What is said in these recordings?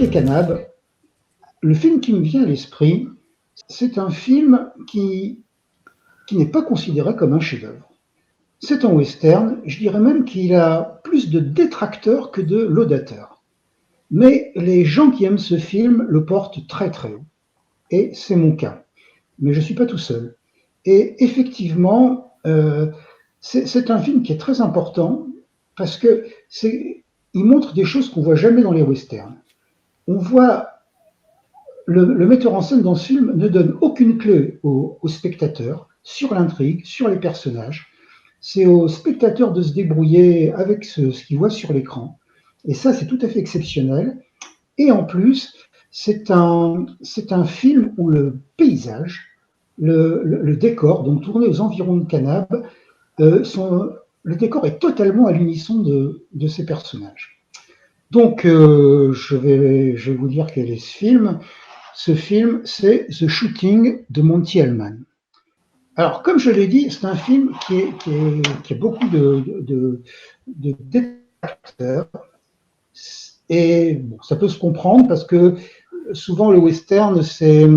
j'évoquais Canab, le film qui me vient à l'esprit, c'est un film qui n'est pas considéré comme un chef-d'œuvre. C'est un western, je dirais même qu'il a plus de détracteurs que de laudateurs. Mais les gens qui aiment ce film le portent très très haut. Et c'est mon cas. Mais je ne suis pas tout seul. Et effectivement, c'est un film qui est très important parce que il montre des choses qu'on voit jamais dans les westerns. On voit le metteur en scène dans ce film ne donne aucune clé au spectateur sur l'intrigue, sur les personnages. C'est au spectateur de se débrouiller avec ce qu'il voit sur l'écran. Et ça, c'est tout à fait exceptionnel. Et en plus, c'est un film où le paysage, le décor, donc tourné aux environs de Canab, le décor est totalement à l'unisson de ces personnages. Donc, je vais vous dire quel est ce film. Ce film, c'est The Shooting de Monty Hellman. Alors, comme je l'ai dit, c'est un film qui a beaucoup de détracteurs. Et bon, ça peut se comprendre parce que souvent le western, c'est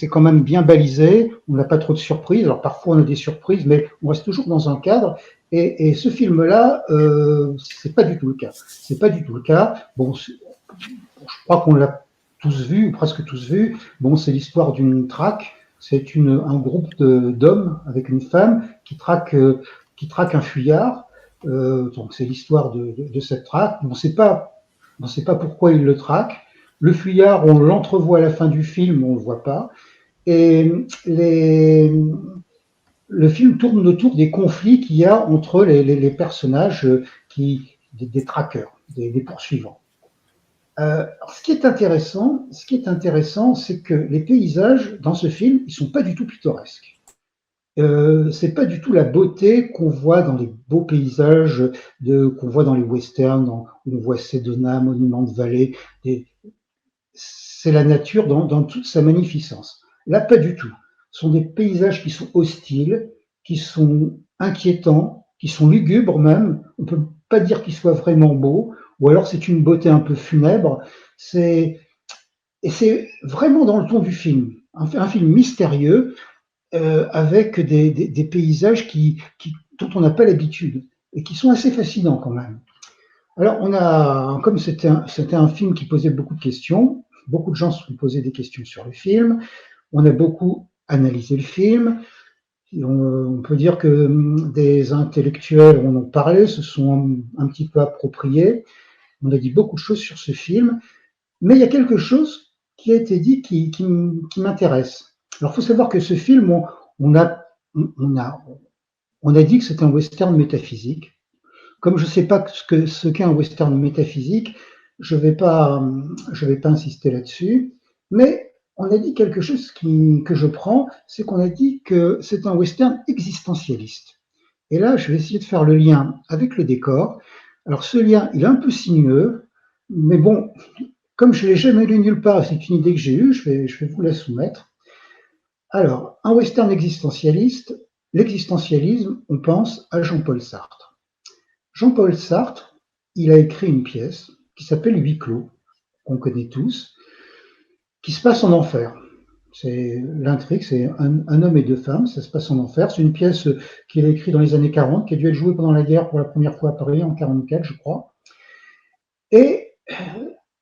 quand même bien balisé. On n'a pas trop de surprises. Alors parfois on a des surprises, mais on reste toujours dans un cadre. Et ce film-là, c'est pas du tout le cas. C'est pas du tout le cas. Bon, je crois qu'on l'a tous vu, ou presque tous vu. Bon, c'est l'histoire d'une traque. C'est un groupe d'hommes avec une femme qui traque un fuyard. Donc c'est l'histoire de cette traque. On ne sait pas pourquoi il le traque. Le fuyard, on l'entrevoit à la fin du film, on ne le voit pas. Et le film tourne autour des conflits qu'il y a entre les personnages des traqueurs, des poursuivants. Ce qui est intéressant, c'est que les paysages dans ce film, ils sont pas du tout pittoresques. C'est pas du tout la beauté qu'on voit dans les beaux paysages qu'on voit dans les westerns, où on voit Sedona, Monument de Vallée. C'est la nature dans toute sa magnificence. Là, pas du tout. Ce sont des paysages qui sont hostiles, qui sont inquiétants, qui sont lugubres même. On peut pas dire qu'ils soient vraiment beaux, ou alors c'est une beauté un peu funèbre. Et c'est vraiment dans le ton du film. Un film mystérieux, avec des paysages dont on n'a pas l'habitude et qui sont assez fascinants quand même. Alors, comme c'était un film qui posait beaucoup de questions, beaucoup de gens se sont posés des questions sur le film, on a beaucoup analysé le film, on peut dire que des intellectuels en ont parlé, se sont un petit peu appropriés, on a dit beaucoup de choses sur ce film, mais il y a quelque chose qui a été dit qui m'intéresse. Alors, il faut savoir que ce film, on a dit que c'était un western métaphysique. Comme je ne sais pas ce qu'est un western métaphysique, je ne vais pas insister là-dessus. Mais on a dit quelque chose que je prends, c'est qu'on a dit que c'est un western existentialiste. Et là, je vais essayer de faire le lien avec le décor. Alors, ce lien, il est un peu sinueux, mais bon, comme je ne l'ai jamais lu nulle part, c'est une idée que j'ai eue, je vais vous la soumettre. Alors, un western existentialiste, l'existentialisme, on pense à Jean-Paul Sartre. Jean-Paul Sartre, il a écrit une pièce qui s'appelle Huis clos, qu'on connaît tous, qui se passe en enfer. L'intrigue, c'est un homme et deux femmes, ça se passe en enfer. C'est une pièce qu'il a écrite dans les années 40, qui a dû être jouée pendant la guerre pour la première fois à Paris, en 44, je crois. Et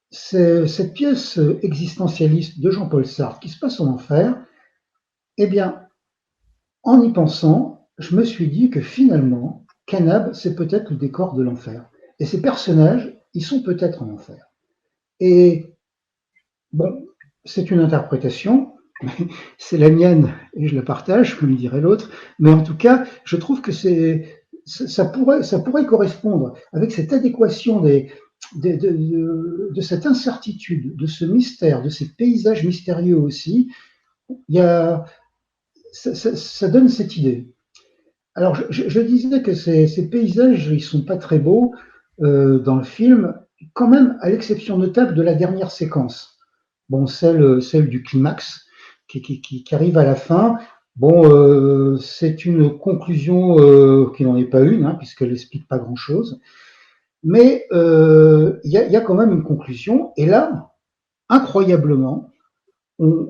cette pièce existentialiste de Jean-Paul Sartre, qui se passe en enfer, eh bien, en y pensant, je me suis dit que finalement, Canab, c'est peut-être le décor de l'enfer. Et ces personnages, ils sont peut-être en enfer. Et bon, c'est une interprétation, c'est la mienne et je la partage, comme dirait l'autre, mais en tout cas, je trouve que ça pourrait correspondre avec cette adéquation de cette incertitude, de ce mystère, de ces paysages mystérieux aussi. Ça donne cette idée. Alors, je disais que ces paysages, ils sont pas très beaux dans le film, quand même, à l'exception notable de la dernière séquence. Bon, celle du climax qui arrive à la fin. Bon, c'est une conclusion qui n'en est pas une, hein, puisqu'elle n'explique pas grand-chose. Mais il y a quand même une conclusion. Et là, incroyablement, on,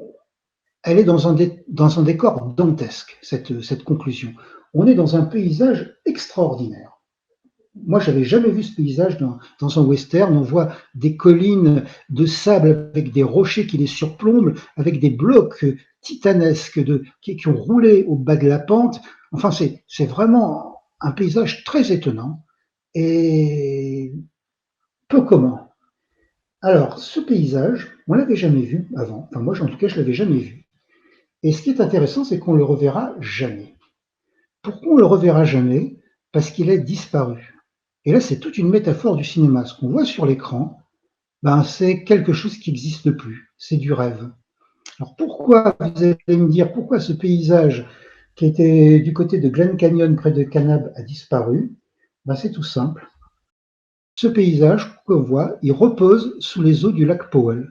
elle est dans un décor dantesque, cette conclusion. On est dans un paysage extraordinaire. Moi, j'avais jamais vu ce paysage dans un western. On voit des collines de sable avec des rochers qui les surplombent, avec des blocs titanesques qui ont roulé au bas de la pente. Enfin, c'est vraiment un paysage très étonnant et peu commun. Alors, ce paysage, on l'avait jamais vu avant. Enfin, moi, en tout cas, je l'avais jamais vu. Et ce qui est intéressant, c'est qu'on le reverra jamais. Pourquoi on le reverra jamais? Parce qu'il est disparu. Et là, c'est toute une métaphore du cinéma. Ce qu'on voit sur l'écran, ben, c'est quelque chose qui n'existe plus. C'est du rêve. Alors pourquoi, vous allez me dire, pourquoi ce paysage qui était du côté de Glen Canyon, près de Kanab, a disparu? Ben, c'est tout simple. Ce paysage qu'on voit, il repose sous les eaux du lac Powell.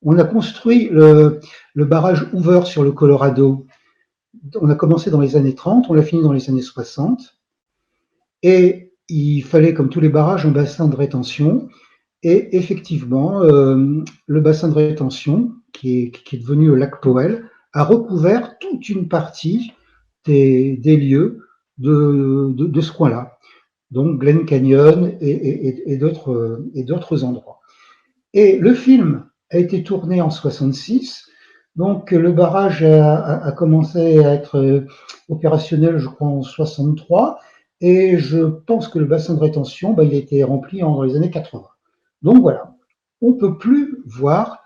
On a construit le barrage Hoover sur le Colorado. On a commencé dans les années 30, on l'a fini dans les années 60. Et il fallait, comme tous les barrages, un bassin de rétention. Et effectivement, le bassin de rétention, qui est devenu le lac Powell, a recouvert toute une partie des lieux de ce coin-là, donc Glen Canyon et d'autres endroits. Et le film a été tourné en 66, donc le barrage a commencé à être opérationnel, je crois, en 63, et je pense que le bassin de rétention, ben, il a été rempli dans les années 80. Donc voilà, on ne peut plus voir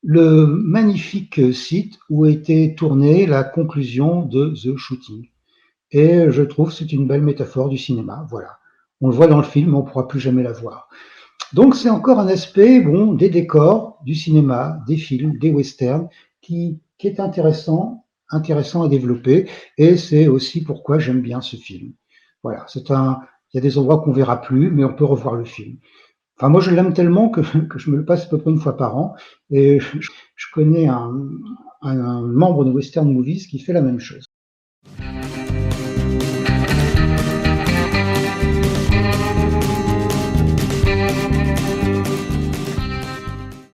le magnifique site où a été tournée la conclusion de The Shooting. Et je trouve que c'est une belle métaphore du cinéma. Voilà, on le voit dans le film, mais on ne pourra plus jamais la voir. Donc c'est encore un aspect bon, des décors, du cinéma, des films, des westerns, qui est intéressant à développer. Et c'est aussi pourquoi j'aime bien ce film. Voilà, il y a des endroits qu'on verra plus, mais on peut revoir le film. Enfin, moi, je l'aime tellement que je me le passe à peu près une fois par an. Et je connais un membre de Western Movies qui fait la même chose.